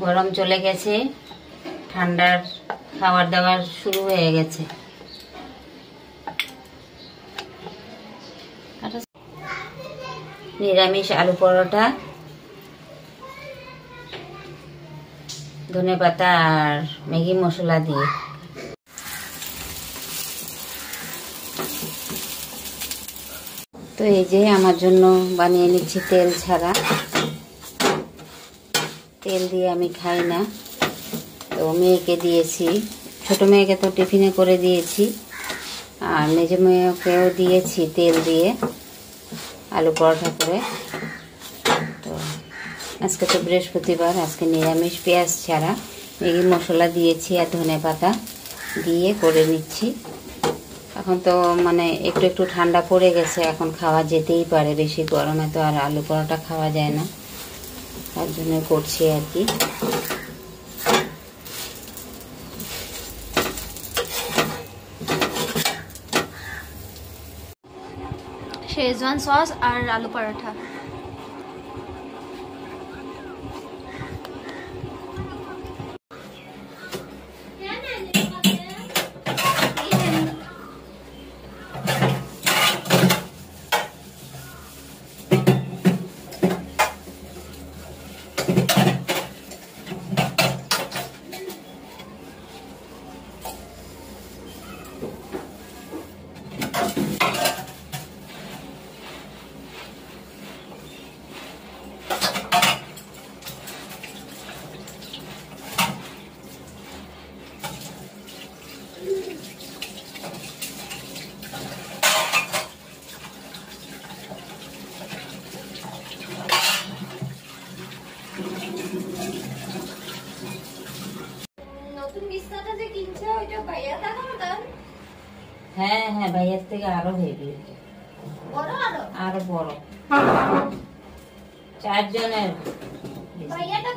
গরম চলে গেছে, ঠান্ডার খাবার দাবার শুরু হয়ে গেছে। নিরামিষ আলু পরোটা, ধনেপাতা আর ম্যাগি মশলা দিয়ে। তো এই যে আমার জন্য বানিয়ে নিচ্ছি তেল ছাড়া। তেল দিয়ে আমি খাই না, তো মেয়েকে দিয়েছি, ছোট মেয়েকে তো টিফিনে করে দিয়েছি, আর মেজো মেয়েকেও দিয়েছি তেল দিয়ে আলু পরোটা করে। তো আজকে তো বৃহস্পতিবার, আজকে নিরামিষ পেঁয়াজ ছাড়া ম্যাগি মশলা দিয়েছি আর ধনেপাতা দিয়ে করে নিচ্ছি। এখন তো মানে একটু একটু ঠান্ডা পড়ে গেছে, এখন খাওয়া যেতেই পারে, বেশি গরমে তো আর আলু পরোটা খাওয়া যায় না, তার জন্য করছি আর কি। शेजवान सॉस और आलू पराठा। হ্যাঁ হ্যাঁ, ভাইয়ের থেকে আরো হেভি, আরো বড়, 4 জনের। ভাইয়াটা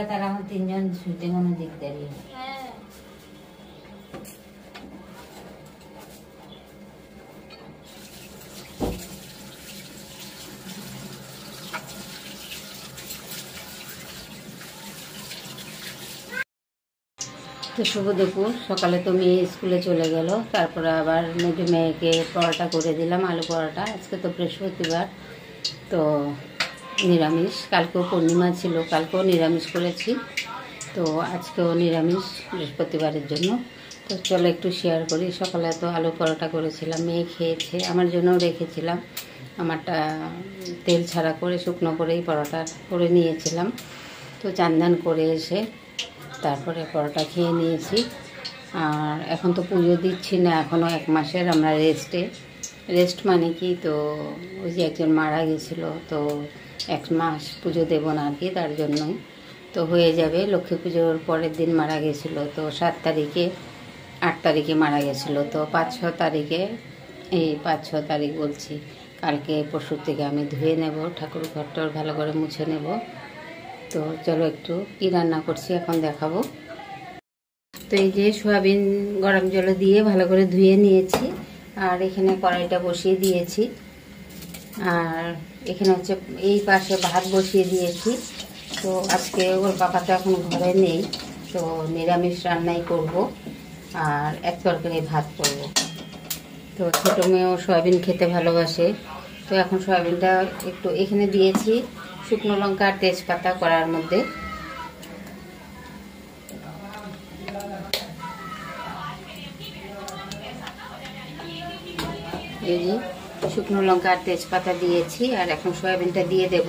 তার এখন 3 জন শুতে মনে দিক দাঁড়িয়ে। তো শুভ দুপুর। সকালে তো মেয়ে স্কুলে চলে গেল, তারপরে আবার মেজো মেয়েকে পরোটা করে দিলাম, আলু পরোটা। আজকে তো বৃহস্পতিবার, তো নিরামিষ। কালকেও পূর্ণিমা ছিল, কালকেও নিরামিষ করেছি, তো আজকেও নিরামিষ বৃহস্পতিবারের জন্য। তো চলো একটু শেয়ার করি। সকালে তো আলু পরোটা করেছিলাম, মেয়ে খেয়েছে, আমার জন্যও রেখেছিলাম। আমারটা তেল ছাড়া করে শুকনো করেই পরোটা করে নিয়েছিলাম। তো চান করে এসে তারপরে পরোটা খেয়ে নিয়েছি। আর এখন তো পুজো দিচ্ছি না, এখনও 1 মাসের আমরা রেস্ট মানে কি, তো ওই যে একজন মারা গেছিলো, তো 1 মাস পুজো দেবো না আর কি, তার জন্যই। তো হয়ে যাবে, লক্ষ্মী পুজোর পরের দিন মারা গেছিলো, তো 7 তারিখে 8 তারিখে মারা গেছিলো, তো 5-6 তারিখে, এই 5-6 তারিখ বলছি, কালকে পরশুর থেকে আমি ধুয়ে নেব, ঠাকুর ঘরটার ভালো করে মুছে নেব। তো চলো একটু কী রান্না করছি এখন দেখাবো। তো এই যে সয়াবিন গরম জলে দিয়ে ভালো করে ধুয়ে নিয়েছি, আর এখানে কড়াইটা বসিয়ে দিয়েছি, আর এখানে হচ্ছে এই পাশে ভাত বসিয়ে দিয়েছি। তো আজকে ওর পাপা তো এখন ঘরে নেই, তো নিরামিষ রান্নাই করব, আর 1 তরকারি ভাত করব। তো ছোটো মেয়েও সয়াবিন খেতে ভালোবাসে, তো এখন সয়াবিনটা একটু এখানে দিয়েছি শুকনো লঙ্কা আর তেজপাতা কড়ার মধ্যে। এই যে শুকনো লঙ্কা আর তেজপাতা দিয়েছি, আর এখন সয়াবিনটা দিয়ে দেব।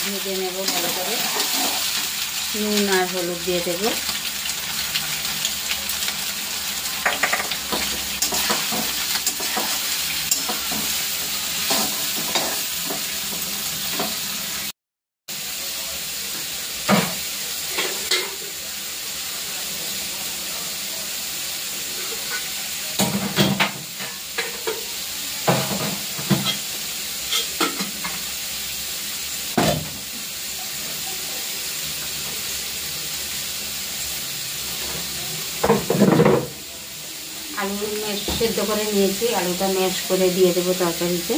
ভেজে নেব ভালো করে, নুন আর হলুদ দিয়ে দেবো। সেদ্ধ করে নিয়েছি, আলুটা ম্যাশ করে দিয়ে দেবো তরকারিতে।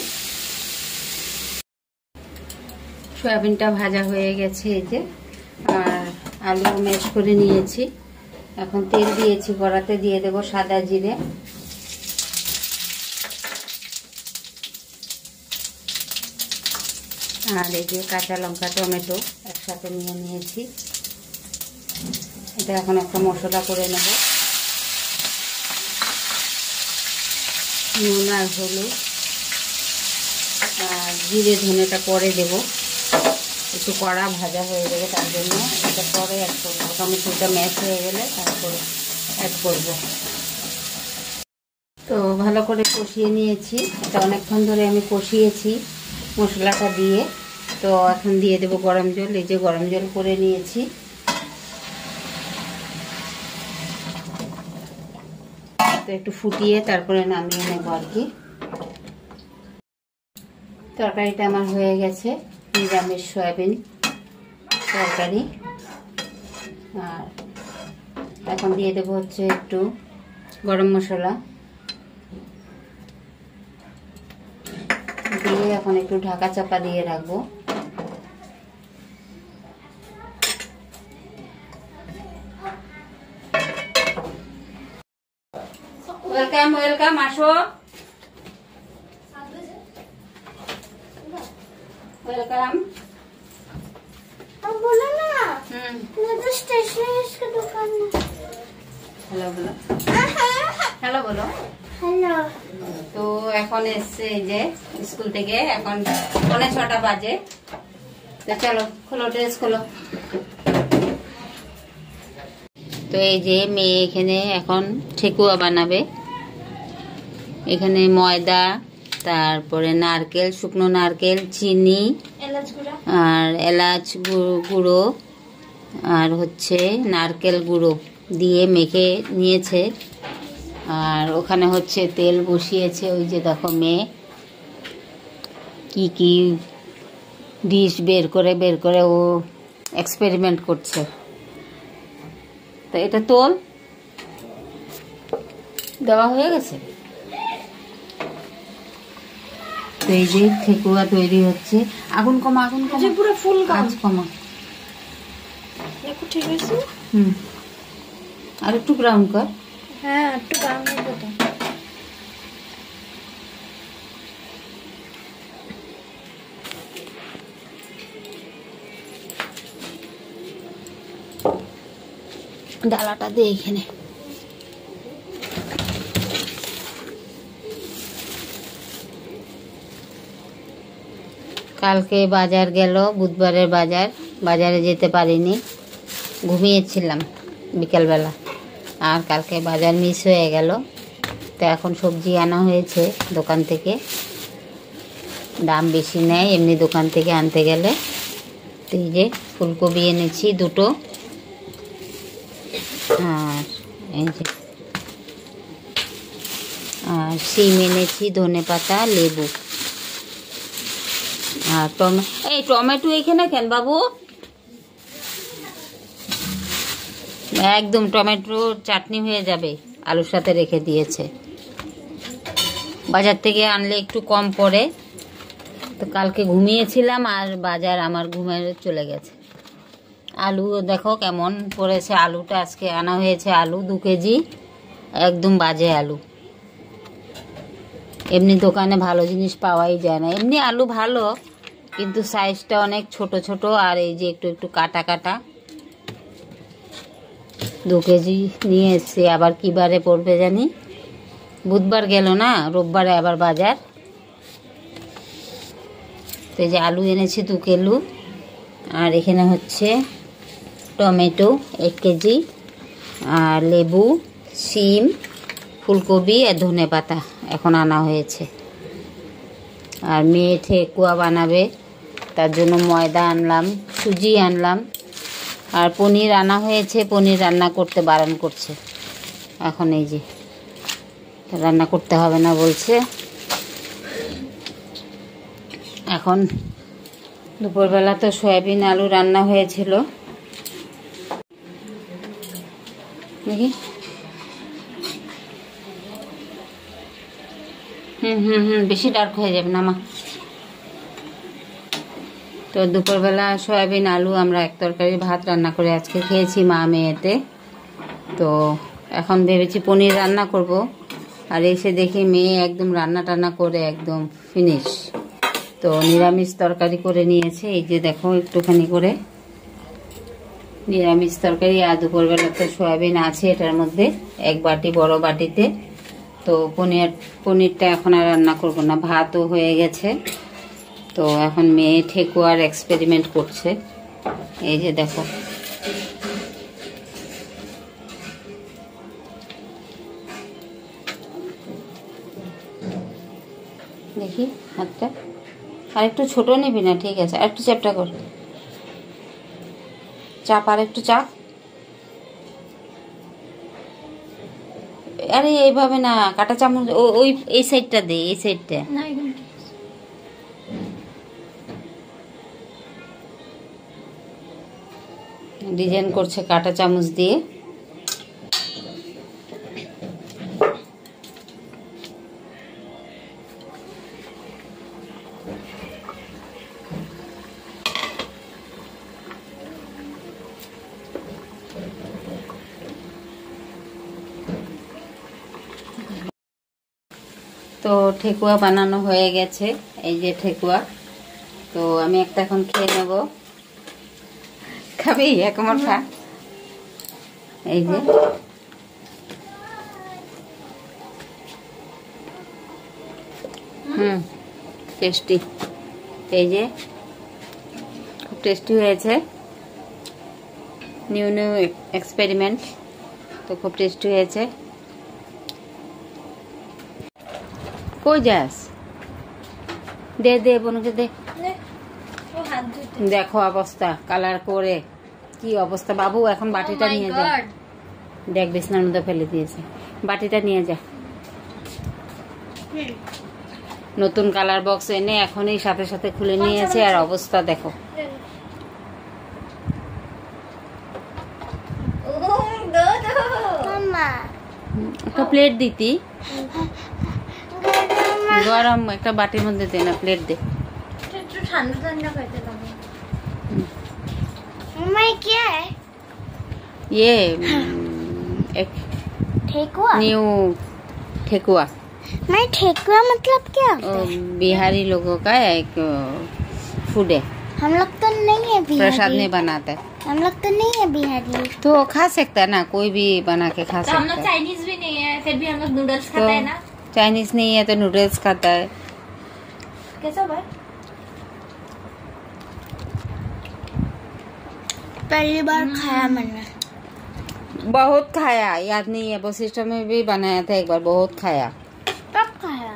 সয়াবিনটা ভাজা হয়ে গেছে এই যে, আর আলু ম্যাশ করে নিয়েছি। এখন তেল দিয়েছি কড়াতে, দিয়ে দেবো সাদা জিরে, আর এই যে কাঁচা লঙ্কা টমেটো একসাথে নিয়ে নিয়েছি। এটা এখন একটা মশলা করে নেব। নুন আর হলুদ আর জিরে ধনেটা পরে দেব, একটু কড়া ভাজা হয়ে যাবে, তার জন্য এটা পরে অ্যাড করবো। টমেটোটা ম্যাশ হয়ে গেলে তারপরে অ্যাড করব। তো ভালো করে কষিয়ে নিয়েছি, এটা অনেকক্ষণ ধরে আমি কষিয়েছি মশলাটা দিয়ে। তো এখন দিয়ে দেবো গরম জল, এই যে গরম জল করে নিয়েছি। তো একটু ফুটিয়ে তারপরে নামিয়ে নেব আর কি। তরকারিটা আমার হয়ে গেছে, নিরামিষ সয়াবিন তরকারি। আর এখন দিয়ে দেবো হচ্ছে একটু গরম মশলা দিয়ে এখন একটু ঢাকা চাপা দিয়ে রাখবো। ওয়েলকাম ওয়েলকাম, আসো। ওয়েলকাম। बोलो ना, मैं तो स्टेशनरी की दुकान में। হ্যালো বলো, হ্যালো বলো। हेलो। তো এখন এসছে এই যে স্কুল থেকে, এখন 6:45 বাজে। তো চলো খোলো, ড্রেস খোলো। তো এই যে মেয়ে এখানে এখন ঠেকুয়া বানাবে। এখানে ময়দা, তারপরে নারকেল, শুকনো নারকেল, চিনি আর এলাচ গুঁড়ো আর হচ্ছে নারকেল গুঁড়ো দিয়ে মেখে নিয়েছে। আর ওখানে হচ্ছে তেল বসিয়েছে, ওই যে দেখো মেয়ে কি কি ডিশ বের করে ও এক্সপেরিমেন্ট করছে। তো এটা তোল, দেওয়া হয়ে গেছে। তো এই যে ঠেকুয়া তৈরি হচ্ছে। আগুন কমা, আগুন কমা, পুরো ফুল আঁচ কমা। দেখো ঠিক আছে। আর একটু ব্রাউন কর। হ্যাঁ একটু ব্রাউন হবে তো। ডালাটা দে এখানে। কালকে বাজার গেল, বুধবারের বাজারে যেতে পারিনি, ঘুমিয়েছিলাম বিকেলবেলা। আর কালকে বাজার মিস হয়ে গেল। তো এখন সবজি আনা হয়েছে দোকান থেকে, দাম বেশি নেয় এমনি দোকান থেকে আনতে গেলে। তো এই যে ফুলকপি এনেছি 2টো, আর এই যে আর সিম এনেছি, ধনেপাতা, লেবু আর টমেটো এখানে কেন বাবু? একদম টমেটো চাটনি হয়ে যাবে, আলুর সাথে রেখে দিয়েছে। বাজার থেকে আনলে একটু কম পড়ে। তো কালকে ঘুমিয়েছিলাম আর বাজার আমার ঘুমে চলে গেছে। আলু দেখো কেমন পড়েছে, আলুটা আজকে আনা হয়েছে আলু 2 কেজি, একদম বাজে আলু। এমনি দোকানে ভালো জিনিস পাওয়াই যায় না। এমনি আলু ভালো, কিন্তু সাইজটা অনেক ছোট ছোট, আর এই যে একটু একটু কাটা কাটা। 2 কেজি নিয়ে এসছি। আবার কি বারে পড়বে জানি, বুধবার গেল না, রোববারে আবার বাজার। তো এই যে আলু এনেছি 2 কিলো, আর এখানে হচ্ছে টমেটো 1 কেজি, আর লেবু, সিম, ফুলকপি আর ধনেপাতা এখন আনা হয়েছে। আর মেয়ে ঠেকুয়া বানাবে, তার জন্য ময়দা আনলাম, সুজি আনলাম, আর পনির আনা হয়েছে। পনির রান্না করতে বারণ করছে, এখন এই যে রান্না করতে হবে না বলছে। এখন দুপুরবেলা তো সয়াবিন আলু রান্না হয়েছিল। দেখি বেশি ডার্ক হয়ে যাবে না মা। তো দুপুরবেলা সয়াবিন আলু আমরা এক তরকারি ভাত রান্না করে আজকে খেয়েছি মা মেয়েতে। তো এখন ভেবেছি পনির রান্না করব, আর এসে দেখি মেয়ে একদম রান্না টান্না করে একদম ফিনিশ। তো নিরামিষ তরকারি করে নিয়েছে, এই যে দেখো একটুখানি করে নিরামিষ তরকারি। আর দুপুরবেলা তো সয়াবিন আছে এটার মধ্যে এক বাটি বড় বাটিতে। তো পনিরটা এখন আর রান্না করব না, ভাতও হয়ে গেছে। তো এখন মেয়ে ঠেকুয়ার এক্সপেরিমেন্ট করছে, এই যে দেখো। দেখি হাতটা আর একটু ছোট নিবি না, ঠিক আছে, আর একটু চ্যাপটা কর, চাপ, আর একটু চাপ। আরে এইভাবে না, কাটা চামচ ওই এই সাইডটা দে, এই সাইডটা। ডিজাইন করছে কাটা চামচ দিয়ে। তো ঠেকুয়া বানানো হয়ে গেছে, এই যে ঠেকুয়া। তো আমি একটা এখন খেয়ে নেব। খাবি এক আমার খা, এই যে টেস্টি, এই যে খুব টেস্টি হয়েছে। নিউ নিউ এক্সপেরিমেন্ট, তো খুব টেস্টি হয়েছে। কই যাস? দে দে বোনকে দে। দেখো অবস্থা, কালার করে কি অবস্থা। বাবু এখন বাটিটা নিয়ে যা, দেখ বিছনার মধ্যে ফেলে দিয়েছে। বাটিটা নিয়ে যা, নতুন কালার বক্স এনে এখনই সাথে সাথে খুলে নিয়েছে। আর অবস্থা দেখো। একটা প্লেট দিতি, গরম একটা বাটির মধ্যে দে না, প্লেট দে। ঠান্ডা ঠান্ডা খাইতে পারবো। क्या है ये? एक ठेकुआ। न्यू ठेकुआ। मैं ठेकुआ मतलब क्या? बिहारी लोगों का एक फूड है। हम लोग तो नहीं है बिहारी। प्रसाद में बनाता है। हम लोग तो नहीं है बिहारी। तो खा सकता है ना, कोई भी बना के खा तो सकता हम लोग है। चाइनीज भी नहीं है, फिर भी हम लोग नूडल्स खाता है ना। चाइनीज नहीं है तो नूडल्स खाता है। कैसा भाई? पहली बार खाया मैंने। बहुत खाया, याद नहीं है, बस सिस्टम में भी बनाया था एक बार, बहुत खाया। कब खाया?